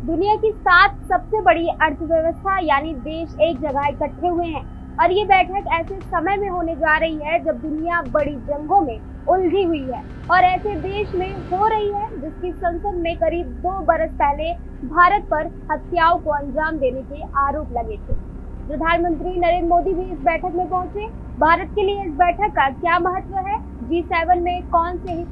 दुनिया की 7 सबसे बड़ी अर्थव्यवस्था यानी देश एक जगह इकट्ठे हुए हैं और ये बैठक ऐसे समय में होने जा रही है जब दुनिया बड़ी जंगों में उलझी हुई है और ऐसे देश में हो रही है जिसकी संसद में करीब 2 बरस पहले भारत पर हत्याओं को अंजाम देने के आरोप लगे थे। प्रधानमंत्री नरेंद्र मोदी भी इस बैठक में पहुंचे। भारत के लिए इस बैठक का क्या महत्व है? G7 में कौन से हित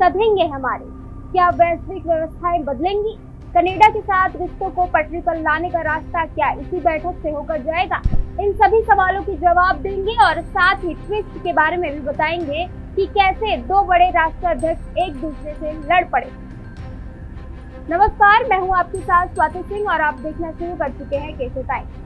सधेंगे हमारे? क्या वैश्विक व्यवस्थाएं बदलेंगी? कनाडा के साथ रिश्तों को पटरी पर लाने का रास्ता क्या इसी बैठक से होकर जाएगा? इन सभी सवालों के जवाब देंगे और साथ ही ट्विस्ट के बारे में भी बताएंगे कि कैसे 2 बड़े राष्ट्राध्यक्ष एक दूसरे से लड़ पड़े। नमस्कार, मैं हूं आपके साथ स्वाति सिंह और आप देखना शुरू कर चुके हैं केशो टाइम्स।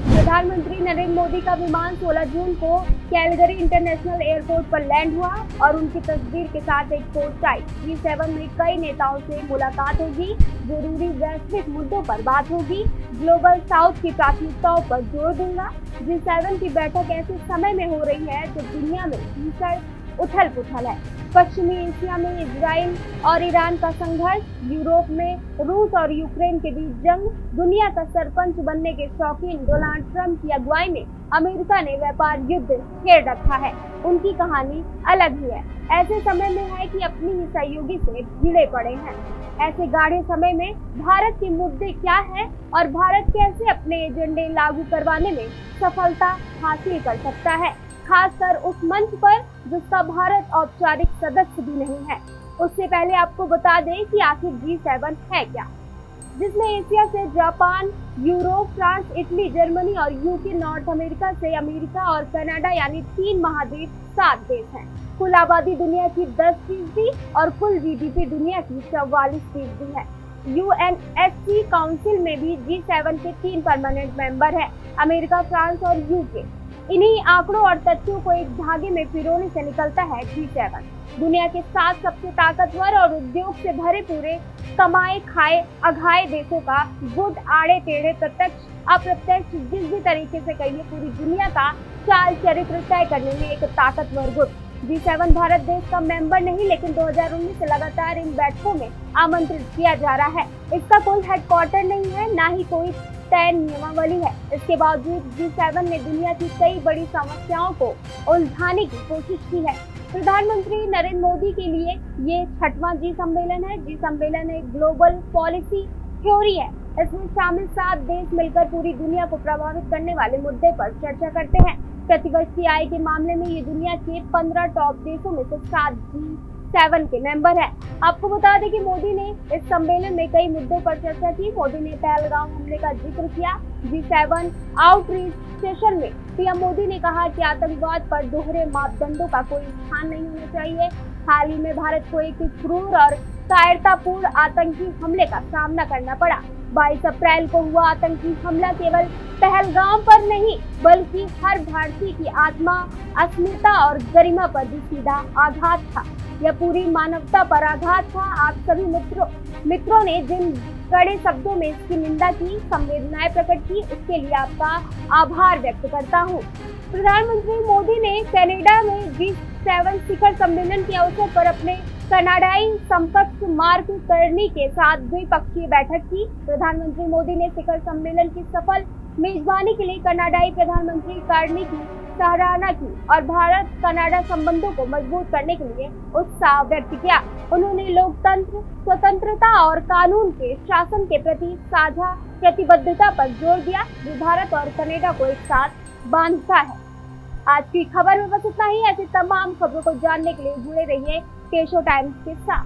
प्रधानमंत्री नरेंद्र मोदी का विमान 16 जून को कैलगरी इंटरनेशनल एयरपोर्ट पर लैंड हुआ और उनकी तस्वीर के साथ एक पोस्ट आई। G7 में कई नेताओं से मुलाकात होगी, जरूरी वैश्विक मुद्दों पर बात होगी, ग्लोबल साउथ की प्राथमिकताओं पर जोर दूंगा। G7 की बैठक ऐसे समय में हो रही है जब दुनिया में भीषण उथल पुथल है। पश्चिमी एशिया में इजराइल और ईरान का संघर्ष, यूरोप में रूस और यूक्रेन के बीच जंग, दुनिया का सरपंच बनने के शौकीन डोनाल्ड ट्रंप की अगुवाई में अमेरिका ने व्यापार युद्ध छेड़ रखा है। उनकी कहानी अलग ही है। ऐसे समय में है कि अपनी ही सहयोगी से भिड़े पड़े हैं। ऐसे गाढ़े समय में भारत के मुद्दे क्या है और भारत कैसे अपने एजेंडे लागू करवाने में सफलता हासिल कर सकता है, खासकर उस मंच पर जिसका भारत औपचारिक सदस्य भी नहीं है। उससे पहले आपको बता दें कि आखिर G7 है क्या, जिसमें एशिया से Japan, Europe, France, Italy, Germany और यूके, नॉर्थ अमेरिका से अमेरिका और कनाडा यानी 3 महाद्वीप 7 देश हैं। कुल आबादी दुनिया की 10% और कुल जीडीपी दुनिया की 44% है। यूएनएससी काउंसिल में भी G7 के 3 परमानेंट मेंबर हैं, अमेरिका, फ्रांस और यूके। इन्हीं आंकड़ों और तथ्यों को एक धागे में पिरोने से निकलता है G7। दुनिया के 7 सबसे ताकतवर और उद्योग से भरे पूरे कमाए खाए अघाए देशों का गुट, आड़े टेढ़े, प्रत्यक्ष अप्रत्यक्ष, जिस भी तरीके से कहिए, पूरी दुनिया का चाल चरित्र तय करने में एक ताकतवर गुट। G7 भारत देश का मेंबर नहीं, लेकिन 2019 से लगातार इन बैठकों में आमंत्रित किया जा रहा है। इसका कोई हेडक्वार्टर नहीं है, ना ही कोई तय नियमावली है। इसके बावजूद G7 ने दुनिया की कई बड़ी समस्याओं को उलझाने की कोशिश की है। प्रधानमंत्री नरेंद्र मोदी के लिए ये 6वां G सम्मेलन है। G सम्मेलन एक ग्लोबल पॉलिसी थ्योरी है। इसमें शामिल 7 देश मिलकर पूरी दुनिया को प्रभावित करने वाले मुद्दे पर चर्चा करते हैं। प्रतिवर्षीय आय के मामले में ये दुनिया के 15 टॉप देशों में से 7 G7 के मेंबर हैं। आपको बता दें कि मोदी ने इस सम्मेलन में कई मुद्दों पर चर्चा की। मोदी ने पहलगाम हमले का जिक्र किया। G7 आउटरीच सेशन में पीएम मोदी ने कहा कि आतंकवाद पर दोहरे मापदंडों का कोई स्थान नहीं होना चाहिए। हाल ही में भारत को एक क्रूर और कायरतापूर्ण आतंकी हमले का सामना करना पड़ा। 22 अप्रैल को हुआ आतंकी हमला केवल पहलगाम पर नहीं, बल्कि हर भारतीय की आत्मा, अस्मिता और गरिमा पर भी सीधा आघात था। यह पूरी मानवता पर आघात था। आप सभी मित्रों ने जिन कड़े शब्दों में इसकी निंदा की, संवेदनाएं प्रकट की, उसके लिए आपका आभार व्यक्त करता हूँ। प्रधानमंत्री मोदी ने कनाडा में G7 शिखर सम्मेलन के अवसर पर अपने कनाडाई समकक्ष मार्क कर्नी के साथ द्विपक्षीय बैठक की। प्रधानमंत्री मोदी ने शिखर सम्मेलन की सफल मेजबानी के लिए कनाडाई प्रधानमंत्री कार्नी की सराहना की और भारत कनाडा संबंधों को मजबूत करने के लिए उत्साह व्यक्त किया। उन्होंने लोकतंत्र, स्वतंत्रता और कानून के शासन के प्रति साझा प्रतिबद्धता पर जोर दिया, जो भारत और कनाडा को एक साथ बांधता है। आज की खबर में बस इतना ही। ऐसी तमाम खबरों को जानने के लिए जुड़े रहिए केशो टाइम्स के साथ।